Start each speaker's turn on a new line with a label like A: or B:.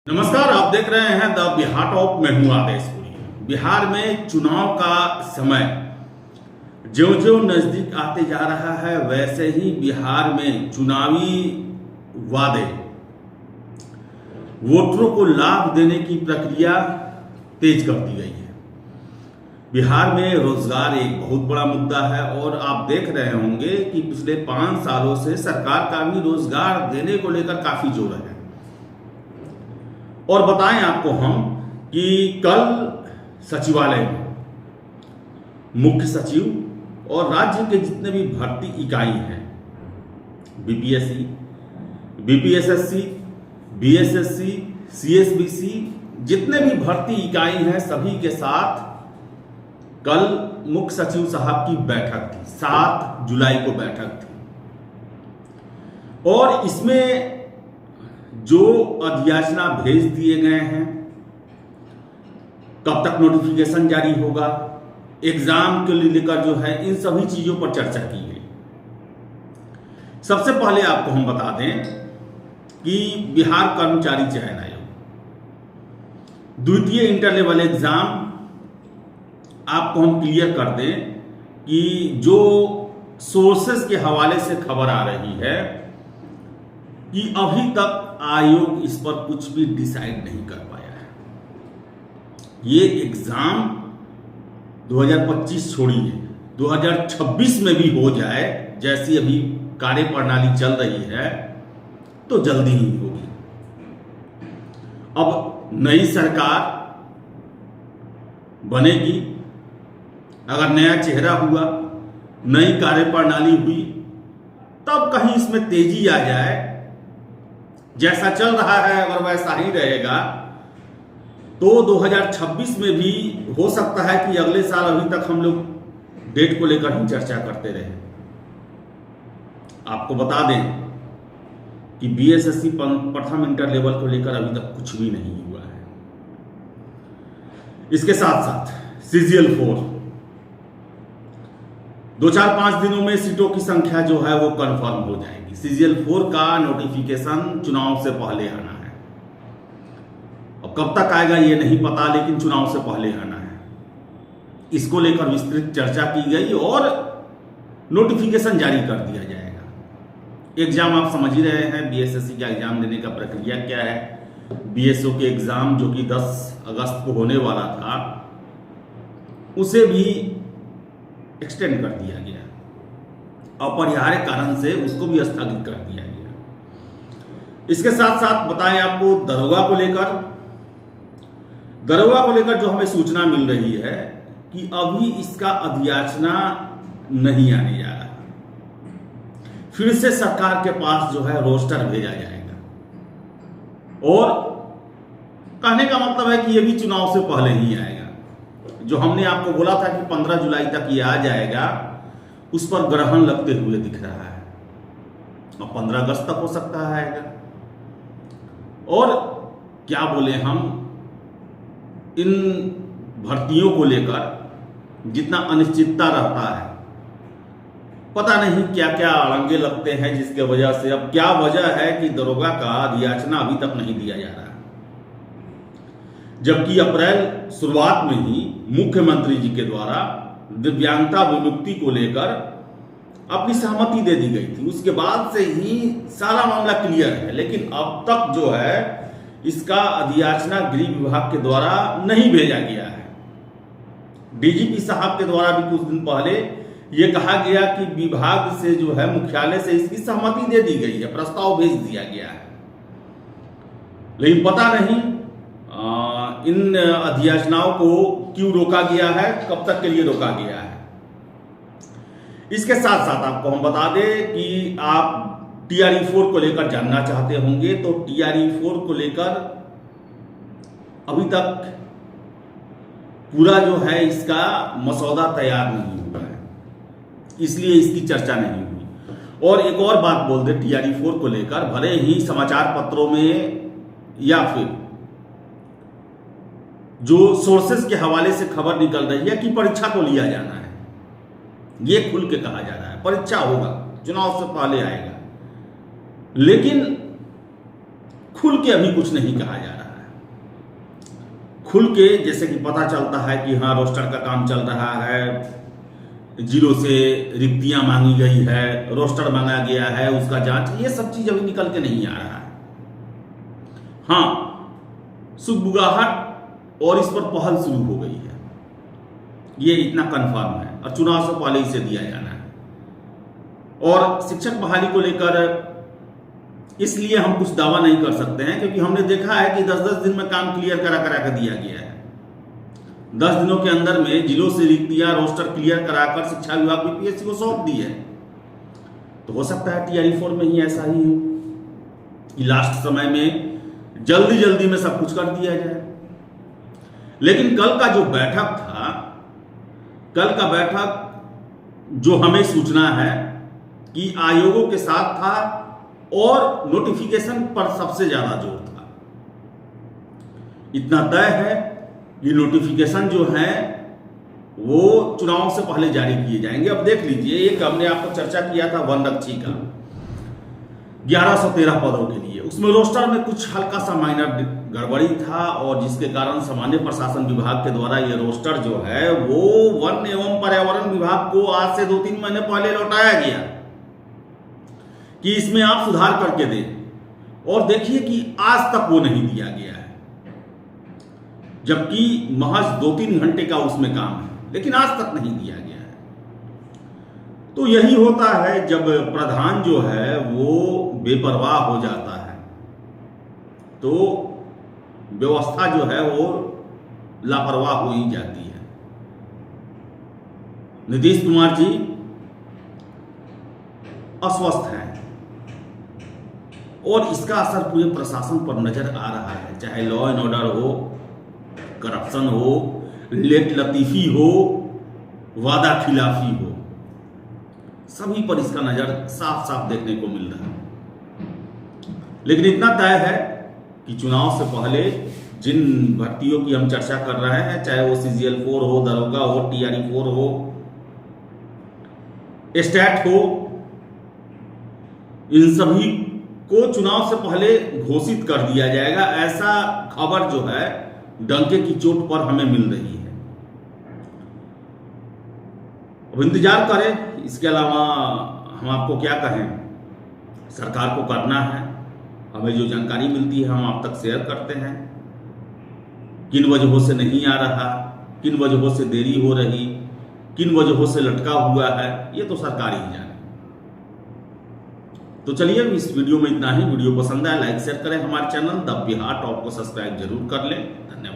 A: नमस्कार, आप देख रहे हैं द बिहार टॉप। मैं हूं आदेशपुरी। बिहार में चुनाव का समय ज्यों ज्यों नजदीक आते जा रहा है, वैसे ही बिहार में चुनावी वादे, वोटरों को लाभ देने की प्रक्रिया तेज कर दी गई है। बिहार में रोजगार एक बहुत बड़ा मुद्दा है और आप देख रहे होंगे कि पिछले 5 सालों से सरकार का भी रोजगार देने को लेकर काफी जोर है। और बताएं आपको हम कि कल सचिवालय में मुख्य सचिव और राज्य के जितने भी भर्ती इकाई हैं, बीपीएससी, बीपीएसएससी, बीएसएससी, सीएसबीसी, जितने भी भर्ती इकाई हैं, सभी के साथ कल मुख्य सचिव साहब की बैठक थी। 7 जुलाई को बैठक थी और इसमें जो अधियाचना भेज दिए गए हैं, कब तक नोटिफिकेशन जारी होगा, एग्जाम के लिए लेकर जो है, इन सभी चीजों पर चर्चा की गई। सबसे पहले आपको हम बता दें कि बिहार कर्मचारी चयन आयोग द्वितीय इंटर लेवल एग्जाम आपको हम क्लियर कर दें कि जो सोर्सेस के हवाले से खबर आ रही है कि अभी तक आयोग इस पर कुछ भी डिसाइड नहीं कर पाया है। ये एग्जाम 2025 छोड़िए, 2026 में भी हो जाए, जैसी अभी कार्य प्रणाली चल रही है, तो जल्दी ही होगी। अब नई सरकार बनेगी, अगर नया चेहरा हुआ, नई कार्य प्रणाली हुई, तब कहीं इसमें तेजी आ जाए। जैसा चल रहा है अगर वैसा ही रहेगा तो 2026 में भी हो सकता है कि अगले साल अभी तक हम लोग डेट को लेकर ही चर्चा करते रहे। आपको बता दें कि बीएसएससी प्रथम इंटर लेवल को लेकर अभी तक कुछ भी नहीं हुआ है। इसके साथ साथ सीजीएल 4 2-4-5 दिनों में सीटों की संख्या जो है वो कंफर्म हो जाएगी। सीजीएल 4 का नोटिफिकेशन चुनाव से पहले आना है। अब कब तक आएगा ये नहीं पता, लेकिन चुनाव से पहले आना है। इसको लेकर विस्तृत चर्चा की गई और नोटिफिकेशन जारी कर दिया जाएगा। एग्जाम आप समझ ही रहे हैं, बीएसएससी का एग्जाम देने का प्रक्रिया क्या है। बीएसओ के एग्जाम जो कि 10 अगस्त को होने वाला था, उसे भी एक्सटेंड कर दिया गया। अपरिहार्य कारण से उसको भी स्थगित कर दिया गया। इसके साथ साथ बताएं आपको दरोगा को लेकर जो हमें सूचना मिल रही है कि अभी इसका अधियाचना नहीं आने जा रहा। फिर से सरकार के पास जो है रोस्टर भेजा जाएगा और कहने का मतलब है कि यह भी चुनाव से पहले ही आएगा। जो हमने आपको बोला था कि 15 जुलाई तक ये आ जाएगा, उस पर ग्रहण लगते हुए दिख रहा है। अब 15 अगस्त तक हो सकता है आएगा। और क्या बोले, हम इन भर्तियों को लेकर जितना अनिश्चितता रहता है, पता नहीं क्या क्या अड़ंगे लगते हैं, जिसके वजह से अब क्या वजह है कि दरोगा का अधियाचना अभी तक नहीं दिया जा रहा है। जबकि अप्रैल शुरुआत में ही मुख्यमंत्री जी के द्वारा दिव्यांगता विमुक्ति को लेकर अपनी सहमति दे दी गई थी। उसके बाद से ही सारा मामला क्लियर है, लेकिन अब तक जो है इसका अधियाचना गृह विभाग के द्वारा नहीं भेजा गया है। डीजीपी साहब के द्वारा भी कुछ दिन पहले यह कहा गया कि विभाग से जो है, मुख्यालय से इसकी सहमति दे दी गई है, प्रस्ताव भेज दिया गया है। लेकिन पता नहीं इन अधियाचनाओं को क्यों रोका गया है, कब तक के लिए रोका गया है। इसके साथ साथ आपको हम बता दें कि आप TRE-4 को लेकर जानना चाहते होंगे, तो TRE-4 को लेकर अभी तक पूरा जो है इसका मसौदा तैयार नहीं हुआ है, इसलिए इसकी चर्चा नहीं हुई। और एक और बात बोल दे TRE-4 को लेकर, भले ही समाचार पत्रों में या फिर जो सोर्सेस के हवाले से खबर निकल रही है कि परीक्षा को लिया जाना है, ये खुल के कहा जा रहा है परीक्षा होगा, चुनाव से पहले आएगा, लेकिन खुल के अभी कुछ नहीं कहा जा रहा है। खुल के जैसे कि पता चलता है कि हाँ रोस्टर का काम चल रहा है, जिलों से रिक्तियां मांगी गई है, रोस्टर मांगा गया है, उसका जांच, ये सब चीज अभी निकल के नहीं आ रहा है। हाँ, सुगबुगाहट और इस पर पहल शुरू हो गई है, ये इतना कंफर्म है, और चुनाव से पहले इसे दिया जाना है। और शिक्षक बहाली को लेकर इसलिए हम कुछ दावा नहीं कर सकते हैं क्योंकि हमने देखा है कि 10-10 दिन में काम क्लियर करा कर दिया गया है। 10 दिनों के अंदर में जिलों से रिक्तियां रोस्टर क्लियर कराकर शिक्षा विभाग बीपीएससी को सौंप दी है। तो हो सकता है टीआरई 4 में ही ऐसा ही हो कि लास्ट समय में जल्दी में सब कुछ कर दिया जाए। लेकिन कल का जो बैठक था, कल का बैठक जो हमें सूचना है कि आयोगों के साथ था और नोटिफिकेशन पर सबसे ज्यादा जोर था। इतना तय है कि नोटिफिकेशन जो है वो चुनाव से पहले जारी किए जाएंगे। अब देख लीजिए, एक हमने आपको चर्चा किया था वनरक्षी का 1113 पदों के लिए, उसमें रोस्टर में कुछ हल्का सा माइनर गड़बड़ी था और जिसके कारण सामान्य प्रशासन विभाग के द्वारा ये रोस्टर जो है वो वन एवं पर्यावरण विभाग को आज से 2-3 महीने पहले लौटाया गया कि इसमें आप सुधार करके दें, और देखिए कि आज तक वो नहीं दिया गया है, जबकि महज 2-3 घंटे का उसमें काम है, लेकिन आज तक नहीं दिया गया है। तो यही होता है जब प्रधान जो है वो बेपरवाह हो जाता है तो व्यवस्था जो है वो लापरवाह हो ही जाती है। नीतीश कुमार जी अस्वस्थ हैं और इसका असर पूरे प्रशासन पर नजर आ रहा है, चाहे लॉ एंड ऑर्डर हो, करप्शन हो, लेट लतीफी हो, वादा खिलाफी हो, सभी पर इसका नजर साफ साफ देखने को मिल रहा है। लेकिन इतना तय है कि चुनाव से पहले जिन भर्तियों की हम चर्चा कर रहे हैं, चाहे वो CGL 4 हो, दरोगा हो, TRE 4 हो, स्टैट हो, इन सभी को चुनाव से पहले घोषित कर दिया जाएगा, ऐसा खबर जो है डंके की चोट पर हमें मिल रही है। अब इंतजार करें, इसके अलावा हम आपको क्या कहें, सरकार को करना है, हमें जो जानकारी मिलती है हम आप तक शेयर करते हैं। किन वजहों से नहीं आ रहा, किन वजहों से देरी हो रही, किन वजहों से लटका हुआ है, ये तो सरकार ही जाने। तो चलिए इस वीडियो में इतना ही। वीडियो पसंद आया लाइक शेयर करें, हमारे चैनल द बिहार टॉप को सब्सक्राइब जरूर कर लें। धन्यवाद।